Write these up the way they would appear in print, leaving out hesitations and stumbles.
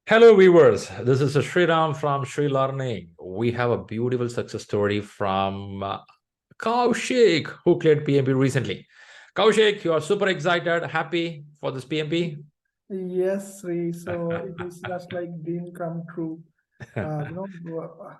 Hello, viewers. This is Shriram from ShriLearning. We have a beautiful success story from Kaushik, who cleared PMP recently. Kaushik, you are super excited, happy for this PMP? Yes, Shri. So it is just like dream come true. Uh, you know, in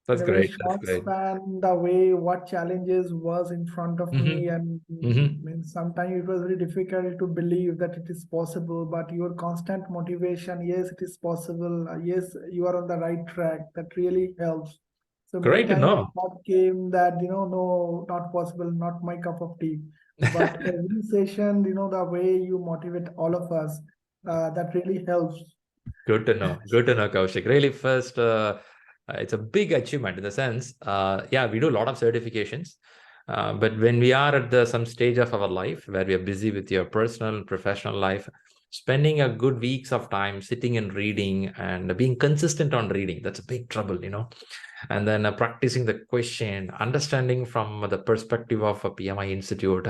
That's a very great. That's short great. span, the way what challenges was in front of me, Hmm. and Hmm. means sometimes it was very difficult to believe that it is possible. But your constant motivation, yes, it is possible. Yes, you are on the right track. That really helps. So many Great to times know. thought came that no, not possible, not my cup of tea. But every session, the way you motivate all of us, that really helps. Good to know. Good to know, Kaushik. Really, first, it's a big achievement in the sense, yeah, we do a lot of certifications, but when we are at some stage of our life where we are busy with your personal and professional life, spending a good weeks of time sitting and reading and being consistent on reading, that's a big trouble. And then practicing the question, understanding from the perspective of a PMI Institute.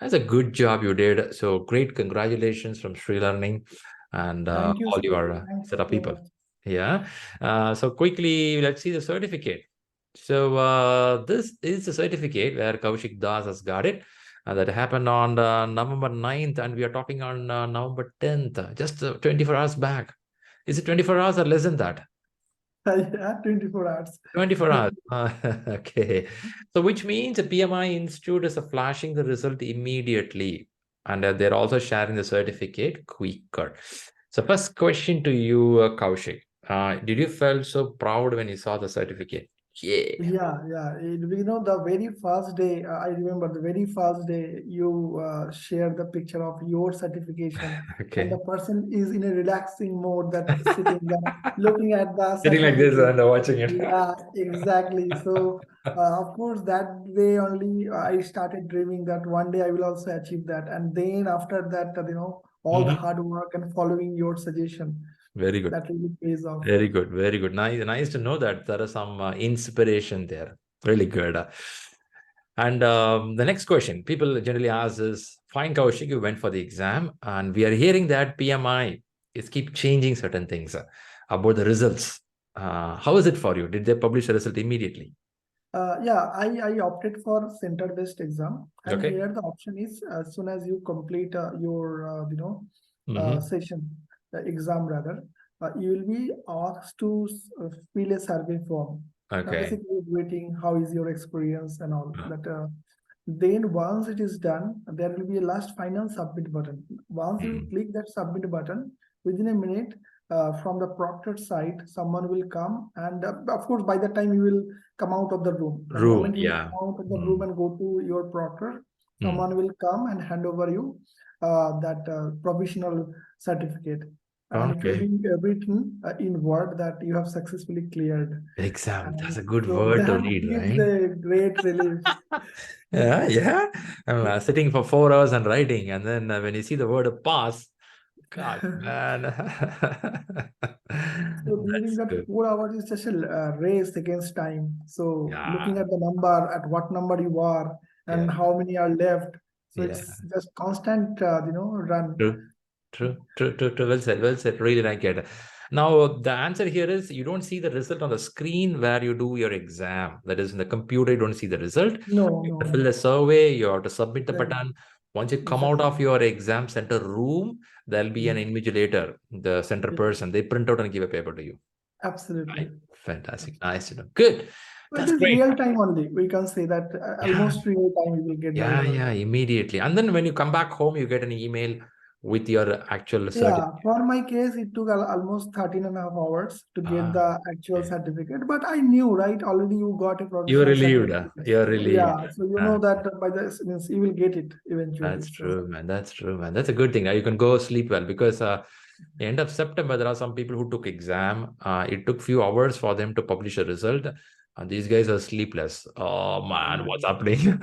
That's a good job you did. So great, congratulations from Sri Learning and Thank you, all Shri. your Thanks set of so people. much. Yeah. So quickly, let's see the certificate. So this is the certificate where Kaushik Das has got it. That happened on November 9th, and we are talking on November 10th, just 24 hours back. Is it 24 hours or less than that? Yeah, 24 hours. 24 hours. Okay. So which means the PMI Institute is flashing the result immediately. And they're also sharing the certificate quicker. So first question to you, Kaushik. Did you feel so proud when you saw the certificate? Yeah. Yeah. The very first day, I remember the very first day you shared the picture of your certification, and the Okay. person is in a relaxing mode that sitting there looking at the Sitting like this certificate. and watching it. Yeah, exactly. So, of course, that way only I started dreaming that one day I will also achieve that. And then after that, all the Mhm. hard work and following your suggestion, Very good. that really pays off. Very good. Very good. Nice to know that there is some inspiration there. Really good. And the next question people generally ask is, fine, Kaushik, you went for the exam, and we are hearing that PMI is keep changing certain things about the results. How is it for you? Did they publish the result immediately? Yeah, I opted for center-based exam, and Okay. here the option is as soon as you complete your Mm-hmm. session, the exam rather, you will be asked to fill a survey form. Okay. Basically, waiting how is your experience and all Uh, that. Then once it is done, there will be a last final submit button. Once you mm, click that submit button, within a minute, from the proctor side, someone will come, and of course, by the time you will come out of the room. The Room. moment you will Yeah. come out of the room Mm, and go to your proctor, mm. someone will come and hand over you that provisional certificate. And it will Okay. be written in Word that you have successfully cleared. Exam. That's And a good so word to that read, gives right? a great relief. Yeah, yeah. I'm sitting for 4 hours and writing, and then when you see the word pass, God, man, So during that's that good. 4 hours is just a race against time. So looking Yeah, at the number, at what number you are, yeah, and how many are left. So yeah. it's just constant, run. True, true. Well said, well said. Really like it. Now, the answer here is you don't see the result on the screen where you do your exam. That is, in the computer, you don't see the result. No, You no, have to fill no. the survey, you have to submit the Right. button. Once you come out Exactly. of your exam center room, there'll be an Mm. invigilator, the center Yeah, person. They print out and give a paper to you. Right? absolutely. Fantastic. Nice to know. Good. So it That's is great. real time only. We can say that Yeah, almost real time you will get the result. yeah, immediately. And then when you come back home, you get an email with your actual Yeah, certificate. for my case, it took almost 13 and a half hours to get Ah, the actual okay. certificate. But I knew, right? Already you got a You're provisional relieved. certificate. You're So relieved. yeah, so you know Ah, that by the means you will get it eventually. that's So true, man. That's true, man. That's a good thing. You can go sleep well because end of September, there are some people who took exam. It took few hours for them to publish a result. And these guys are sleepless. Oh, man, what's happening?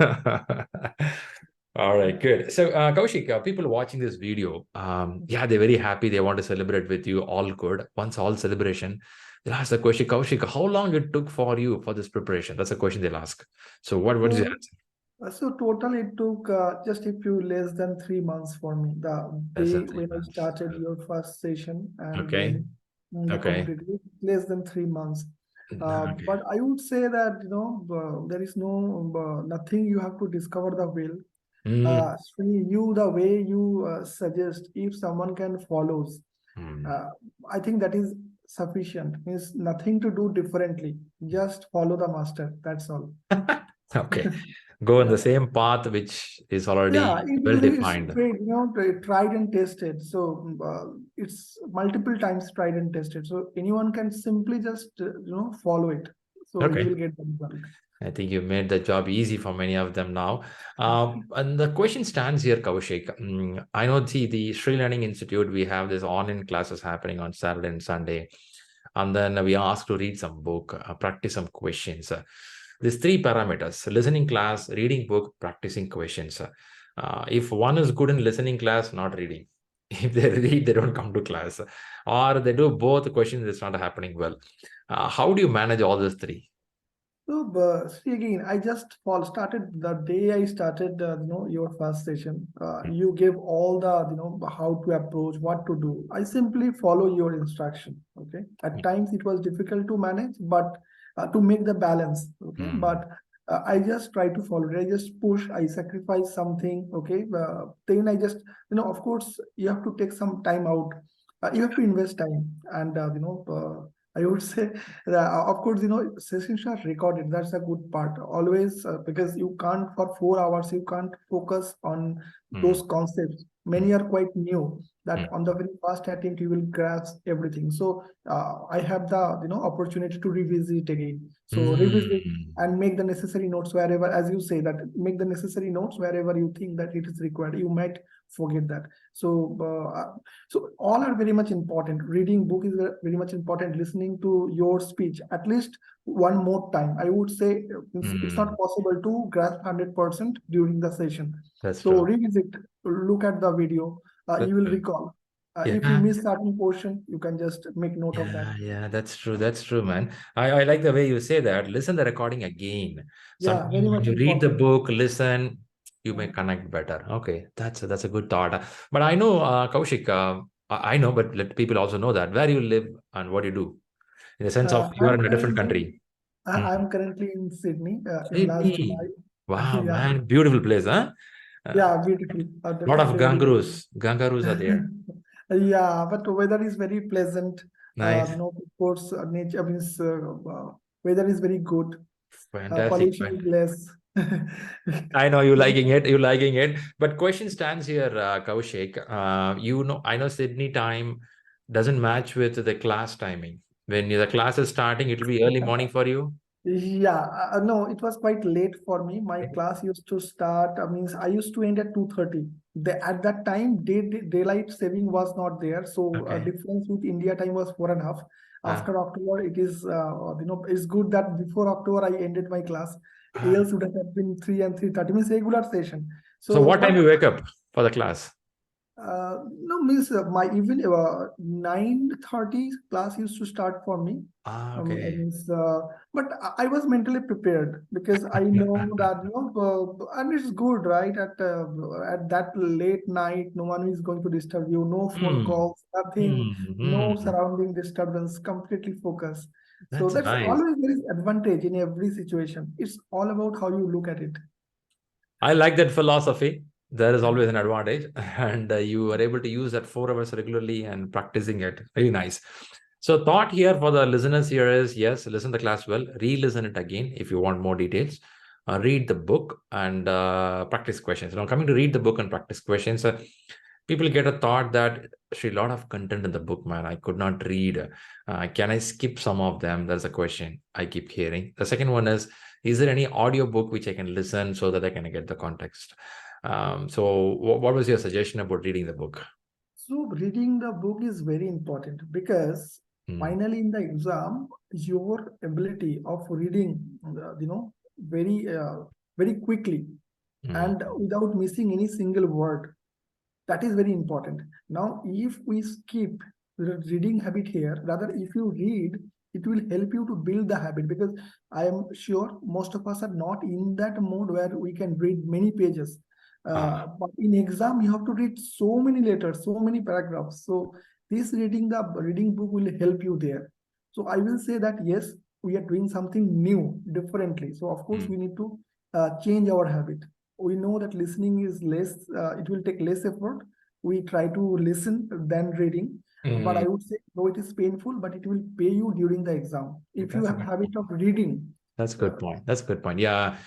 All right, good. So, Kaushik, people watching this video, yeah, they're very happy. They want to celebrate with you. All good. Once all celebration, they'll ask the question, Kaushik, how long it took for you for this preparation? That's a question they'll ask. So, what is your so answer? so total it took just a few less than 3 months for me. The That's a day three when I months. started your first session, and then Okay. Okay. completely, less than 3 months. Okay. But I would say that, there is nothing you have to discover the wheel. Shri, the way you suggest, if someone can follows, I think that is sufficient. Means nothing to do differently. Just follow the master. That's all. Okay. Go on Yeah. the same path which is already Yeah, well it's defined. tried and tested. So it's multiple times tried and tested. So anyone can simply just follow it. So he Okay. will get the result. I think you made the job easy for many of them now. And the question stands here, Kaushik. I know the ShriLearning Institute, we have this online classes happening on Saturday and Sunday. And then we are asked to read some book, practice some questions. These three parameters: listening class, reading book, practicing questions. If one is good in listening class, not reading. If they read, they don't come to class. Or they do both questions, it's not happening well. How do you manage all these three? So, see again, I just started the day I started, your first session. You gave all the, how to approach, what to do. I simply follow your instruction. Okay. At times it was difficult to manage, but to make the balance. Okay. But I just try to follow it. I just push, I sacrifice something. Okay. Then I just, of course, you have to take some time out. You have to invest time and, I would say of course, sessions are recorded. That's a good part. Always, because you can't for 4 hours, you can't focus on those concepts. Many are quite new. That on the very first attempt you will grasp everything. So I have the opportunity to revisit again. So revisit and make the necessary notes wherever, as you say, that make the necessary notes wherever you think that it is required. You might forget that. So all are very much important. Reading book is very much important. Listening to your speech at least one more time. I would say it's not possible to grasp 100% during the session. That's so true. revisit, look at the video. You will recall. If you Yeah. miss certain portion, you can just make note of that. Yeah, that's true. That's true, man. I like the way you say that. Listen the recording again. Yeah, Sometimes very when much you read the important. book, listen, you may connect better. Okay, that's a good thought. But I know, Kaushik, I know, but let people also know that where you live and what you do, in the sense of you are I'm in a different currently country. Mm. I'm currently in Sydney in last Sydney. July. Wow, Yeah, man, beautiful place, huh? yeah, beautiful. Lot of Definitely very beautiful. gangaroos. Gangaroos are there. Yeah, but the weather is very pleasant. Nice. Of course, nature means weather is very good. Fantastic, Pollution man. is less. I know you liking it. You liking it. But question stands here, Kaushik. I know Sydney time doesn't match with the class timing. When the class is starting, it will be early morning for you. Yeah, no, it was quite late for me. My class used to start, means I used to end at 2:30. At that time, daylight saving was not there. So Okay. difference with India time was 4.5. Uh, After October, it is, it's good that before October, I ended my class. uh, Else would have been 3 and 3:30, means regular session. so So, what time but you wake up for the class? no, means my even 9:30 class used to start for me. Okay. Means, but I was mentally prepared because I know that and it's good, right? At that late night, no one is going to disturb you. No phone Hmm. calls, nothing, Hmm. no Hmm. surrounding disturbance. Completely focused. So That's that's nice. always there is advantage in every situation. It's all about how you look at it. I like that philosophy. There is always an advantage, and you are able to use that 4 hours regularly and practicing it. Very nice. So, thought here for the listeners here is yes, listen the class well, re-listen it again if you want more details. Read the book and practice questions. Now, coming to read the book and practice questions, people get a thought that a lot of content in the book, man. I could not read. Can I skip some of them? That's a question I keep hearing. The second one is there any audio book which I can listen so that I can get the context? So what was your suggestion about reading the book? So reading the book is very important because Mm, finally in the exam, your ability of reading, very very quickly mm, and without missing any single word, that is very important. Now, if we skip the reading habit here, rather if you read, it will help you to build the habit because I am sure most of us are not in that mode where we can read many pages. ah, But in exam, you have to read so many letters, so many paragraphs. So this the reading book will help you there. So I will say that yes, we are doing something new, differently. So of course we need to change our habit. We know that listening is less, it will take less effort. We try to listen than reading. But I would say, no, it is painful, but it will pay you during the exam. If you have habit of reading. That's a good point. That's a good point. Yeah.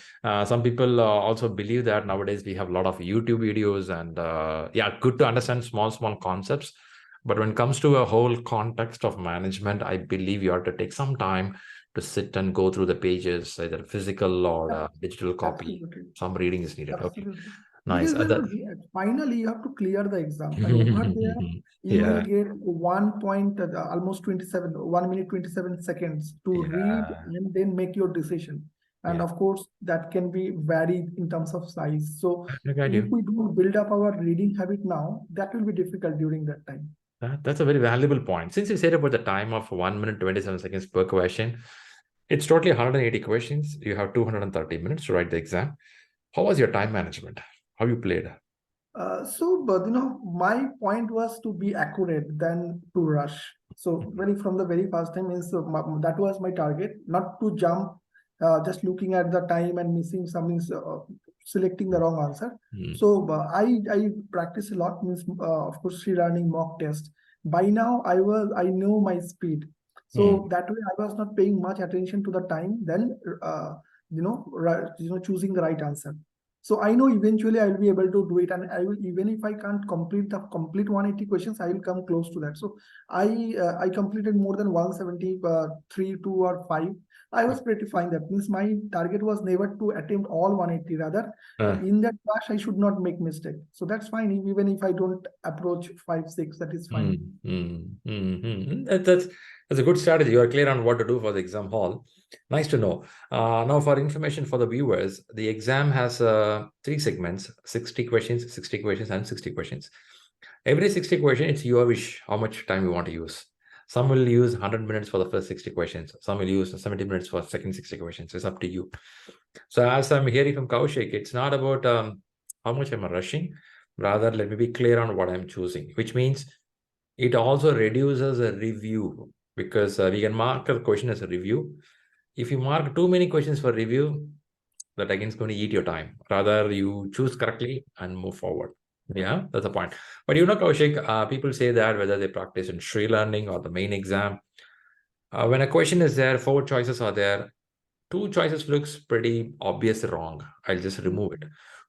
Some people also believe that nowadays we have a lot of YouTube videos and yeah, good to understand small concepts. But when it comes to a whole context of management, I believe you have to take some time to sit and go through the pages, either physical or digital copy. Absolutely. Some reading is needed. Absolutely. Okay. Nice. Because finally you have to clear the exam, and over there you will get 1 point, almost 27, 1 minute 27 seconds to read and then make your decision. And of course that can be varied in terms of size. So if we do build up our reading habit now, that will be difficult during that time. That's a very valuable point. Since you said about the time of 1 minute 27 seconds per question, it's totally 180 questions. You have 230 minutes to write the exam. How was your time management? How you played? But my point was to be accurate than to rush. So from the very first time means that was my target, not to jump, just looking at the time and missing something, selecting the wrong answer. So I practice a lot, means of course ShriLearning mock test. By now I know my speed. So that way I was not paying much attention to the time, then choosing the right answer. So I know eventually I will be able to do it, and I will, even if I can't complete the complete 180 questions, I will come close to that. So I completed more than 173, 2 or 5. I was pretty fine. That means my target was never to attempt all 180. Rather, in that class I should not make mistake. So that's fine. Even if I don't approach 5, 6, that is fine. That's a good strategy. You are clear on what to do for the exam hall. Nice to know. Now, for information for the viewers, the exam has 3 segments: 60 questions, 60 questions, and 60 questions. Every 60 questions, it's your wish how much time you want to use. Some will use 100 minutes for the first 60 questions. Some will use 70 minutes for the second 60 questions. It's up to you. So as I'm hearing from Kaushik, it's not about how much I'm rushing. Rather, let me be clear on what I'm choosing, which means it also reduces a review, because we can mark a question as a review. If you mark too many questions for review, that again is going to eat your time. Rather, you choose correctly and move forward. Yeah, that's the point. But Kaushik, people say that whether they practice in ShriLearning or the main exam, when a question is there, 4 choices are there. 2 choices looks pretty obvious wrong. I'll just remove it.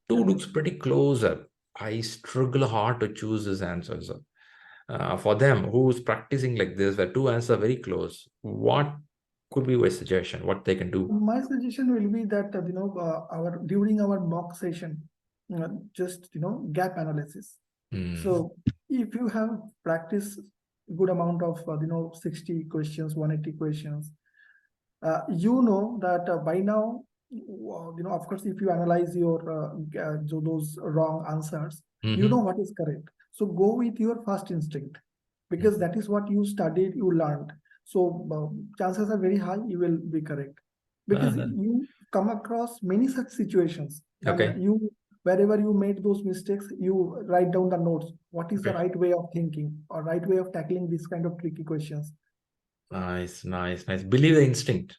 2 looks pretty closer. I struggle hard to choose these answers. For them who's practicing like this, where 2 answers are very close, what could be your suggestion? What they can do? My suggestion will be that during our mock session, just gap analysis. So if you have practiced good amount of 60 questions, 180 questions, you know that by now, of course, if you analyze your those wrong answers, you know what is correct. So go with your first instinct, because that is what you studied, you learned. So chances are very high you will be correct, because you come across many such situations. And you, wherever you made those mistakes, you write down the notes. What is the right way of thinking or right way of tackling this kind of tricky questions? Nice. Believe the instinct.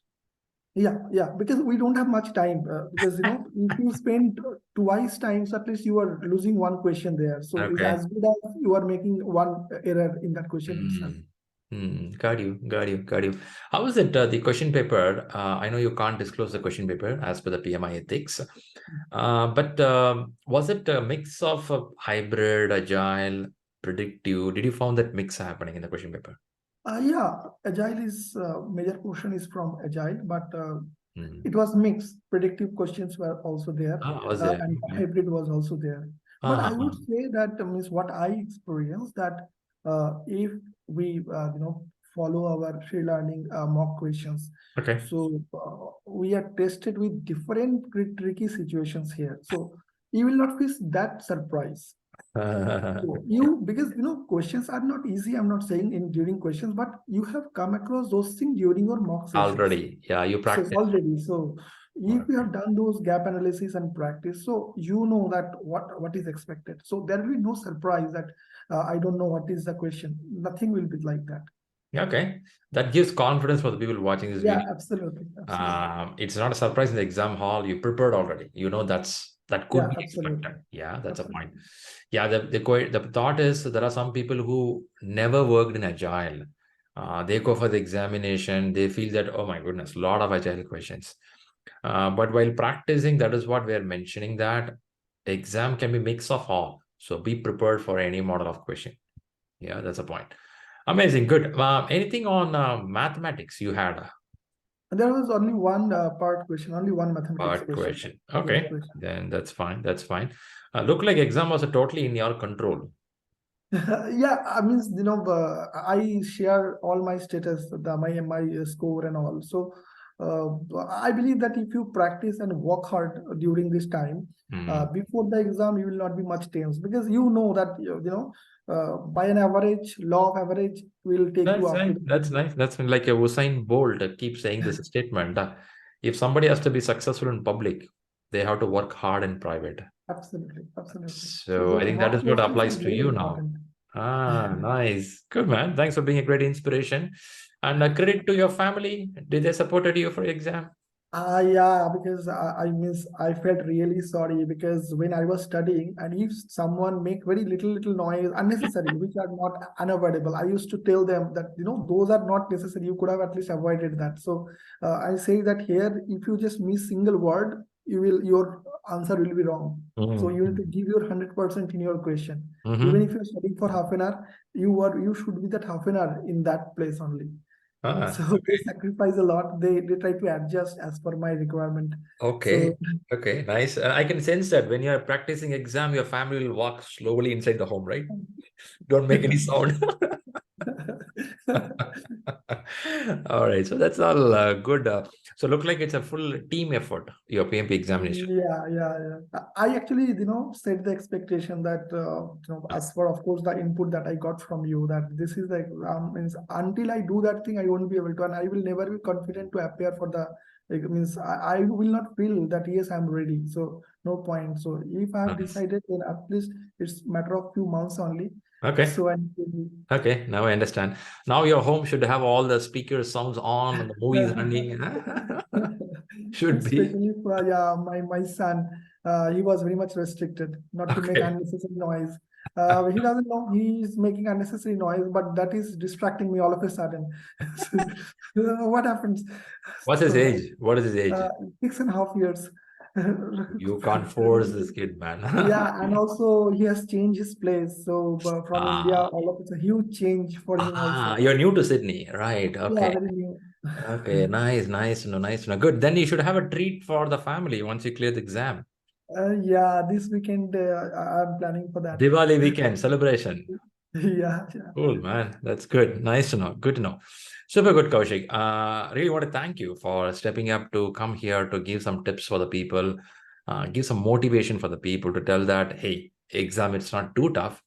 Yeah, because we don't have much time. Because if you spend twice times, at least you are losing 1 question there. So it's as good as you are making 1 error in that question itself. Got you. How is it, the question paper? I know you can't disclose the question paper as per the PMI ethics, but was it a mix of hybrid, agile, predictive? Did you found that mix happening in the question paper? Yeah, Agile is major portion is from Agile, but it was mixed. Predictive questions were also there, and hybrid was also there. But I would say that means what I experienced, that if we follow our ShriLearning mock questions, so we are tested with different tricky situations here. So you will not face that surprise. Because questions are not easy. I'm not saying during questions, but you have come across those things during your mock sessions. Already, yeah, you practice. Already. So If you have done those gap analysis and practice, so you know that what is expected. So there will be no surprise that I don't know what is the question. Nothing will be like that. Okay, that gives confidence for the people watching this Yeah, video. absolutely, absolutely. It's not a surprise in the exam hall. You prepared already. You know that could Yeah, be absolutely, expected. Yeah, that's a point. absolutely. Yeah, the thought is there are some people who never worked in Agile. They go for the examination. They feel that, oh my goodness, a lot of Agile questions. But while practicing, that is what we are mentioning, that exam can be mix of all. So be prepared for any model of question. Yeah, that's a point. Amazing. Good. Anything on mathematics you had? And there was only one part question, only one mathematics Part question. question. Yeah, Okay. question. Then that's fine. That's fine. Look like exam was totally in your control. Yeah, I mean, I share all my status, my score and all. So I believe that if you practice and work hard during this time, before the exam, you will not be much tense, because you know that by an average, law of average will take you That's up to nice. the That's nice. That's like a Usain Bolt keeps saying this statement. If somebody has to be successful in public, they have to work hard in private. Absolutely, absolutely. So So the I think that work is what presence applies is to very you now. important. Nice. Good, man. Thanks for being a great inspiration. And credit to your family. Did they supported you for your exam? Yeah, because I felt really sorry, because when I was studying, and if someone make very little noise unnecessary, which are not unavoidable, I used to tell them that those are not necessary. You could have at least avoided that. So I say that here, if you just miss single word, your answer will be wrong. So you need to give your 100% in your question. Even if you're studying for half an hour, you should be that half an hour in that place only. So they sacrifice a lot. They try to adjust as per my requirement. Okay. So Okay. Nice. I can sense that when you're practicing exam, your family will walk slowly inside the home, right? Don't make any sound. All right. So that's all good. So look like it's a full team effort, your PMP examination. yeah. I actually, set the expectation that, as for, of course, the input that I got from you, that this is the exam, means until I do that thing, I won't be able to, and I will never be confident to appear for the, like, means I will not feel that, yes, I'm ready. So no point. So if I have Nice. decided, then at least it's matter of few months only. Okay. So I need to Okay. Now I understand. Now your home should have all the speaker sounds on and the movies running. Should be. especially for, yeah, my son, he was very much restricted not to make Okay. unnecessary noise. He doesn't know he is making unnecessary noise, but that is distracting me all of a sudden. So, what happens? What's his So age? What is his age? 6.5 years. You can't force this kid, man. Yeah, and also he has changed his place. So from India, Ah, all of it's a huge change for him also. you're new to Sydney, right? Yeah, Okay. very new. Okay, nice, nice to know, nice to know. Good. Then you should have a treat for the family once you clear the exam. Yeah, this weekend I'm planning for that. Diwali weekend celebration. Yeah. Cool, man. That's good. Nice to know. Good to know. Super good, Kaushik. Really want to thank you for stepping up to come here to give some tips for the people, give some motivation for the people to tell that, hey, exam, it's not too tough.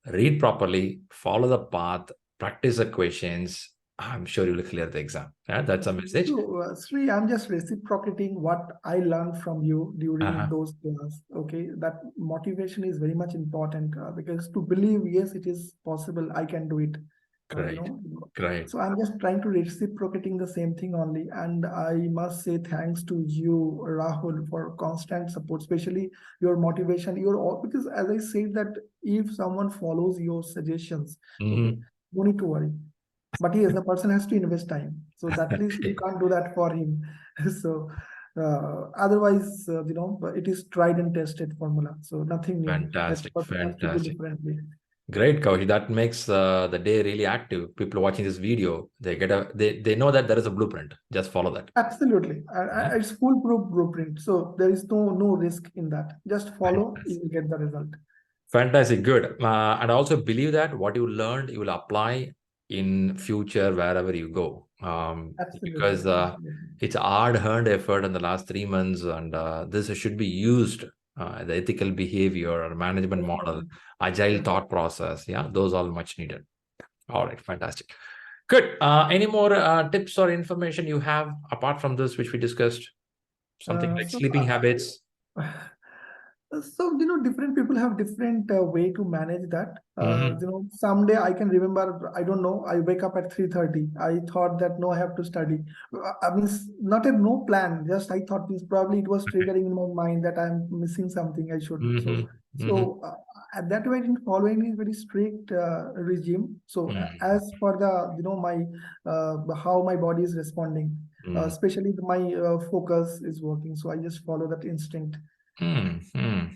Read properly, follow the path, practice the questions. I'm sure you will clear the exam. Yeah, that's a message. So, Shri, I'm just reciprocating what I learned from you during Uh-huh. those class. Okay, that motivation is very much important, because to believe, yes, it is possible, I can do it. Great. Great. So I'm just trying to reciprocating the same thing only, and I must say thanks to you, Rahul, for constant support, especially your motivation. Your all, because as I said that if someone follows your suggestions, okay, Mhm. no need to worry. But yes, the person has to invest time. So that least you Okay. can't do that for him. So otherwise, it is tried and tested formula. So nothing new. Every Fantastic. person has to do Fantastic. differently. Great, Kaushi. That makes the day really active. People watching this video, they know that there is a blueprint. Just follow that. Absolutely. Yeah. It's foolproof blueprint. So there is no risk in that. Just follow, you Fantastic. will get the result. Fantastic. Good. And I also believe that what you learned, you will apply in future wherever you go. Absolutely. Because Absolutely. it's hard-earned effort in the last 3 months, and this should be used. The ethical behavior or management model, Definitely. agile Definitely. thought process. Yeah, those all much needed. All right, fantastic. Good. Any more tips or information you have apart from this, which we discussed? Something like So sleeping habits. So, different people have different way to manage that. Mm-hmm. Someday I can remember, I don't know, I wake up at 3:30. I thought that no, I have to study. I mean, not a no plan, just I thought this probably it was triggering in my mind that I'm missing something I should. Mm-hmm. Mm-hmm. At that way, I didn't follow any very strict regime. So, Mm-hmm. as for the, my how my body is responding, especially my focus is working. So, I just follow that instinct.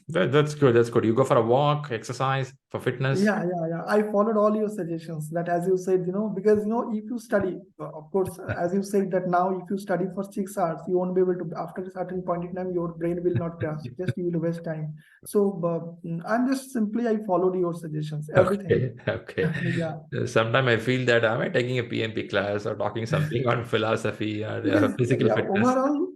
That's good. That's good. You go for a walk, exercise for fitness. Yeah. I followed all your suggestions that, as you said, because, if you study, of course, as you said that now, if you study for 6 hours, you won't be able to, after a certain point in time, your brain will not grasp, just you will waste time. So, I'm just simply, I followed your suggestions, everything. Okay, okay. Yeah. Sometimes I feel that am I taking a PMP class or talking something on philosophy or Because, physical yeah, fitness? overall,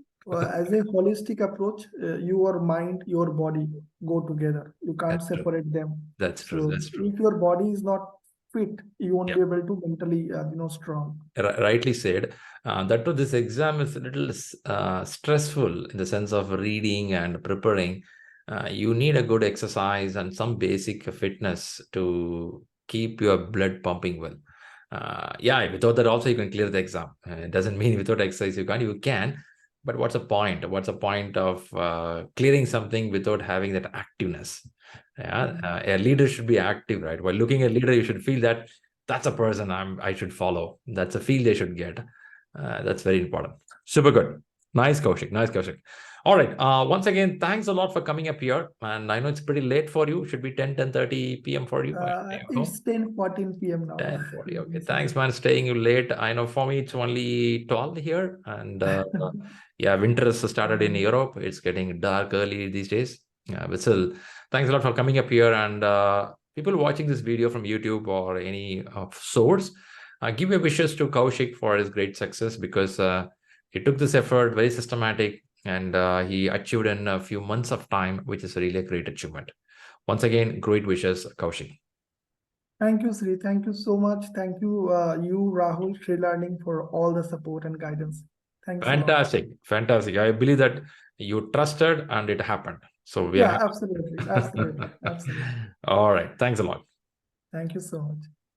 as a holistic approach, your mind, your body go together. You can't That's true. separate them. That's true. So That's true. if your body is not fit, you won't Yeah. be able to mentally, strong. Rightly said. That too, this exam is a little stressful in the sense of reading and preparing. You need a good exercise and some basic fitness to keep your blood pumping well. Yeah, without that also you can clear the exam. It doesn't mean without exercise you can't. You can, but what's the point? What's the point of clearing something without having that activeness? Yeah, a leader should be active, right? While looking at a leader, you should feel that that's a person I should follow. That's a feel they should get. That's very important. Super good. Nice, Kaushik. Nice, Kaushik. All right. Once again, thanks a lot for coming up here. And I know it's pretty late for you. Should be 10:30 p.m. for you. It's 10:14 p.m. now. 10:40. Okay. Thanks, man. Staying you late. I know for me, it's only 12 here. And yeah, winter has started in Europe. It's getting dark early these days. But still, thanks a lot for coming up here. And people watching this video from YouTube or any source, give your wishes to Kaushik for his great success because he took this effort very systematic and he achieved in a few months of time, which is really a great achievement. Once again, great wishes, Kaushik. Thank you, Shri. Thank you so much. Thank you, Rahul, ShriLearning, for all the support and guidance. Thanks a lot. Fantastic. Fantastic. I believe that you trusted and it happened. So we are Yeah, absolutely. Absolutely. all right. Thanks a lot. Thank you so much.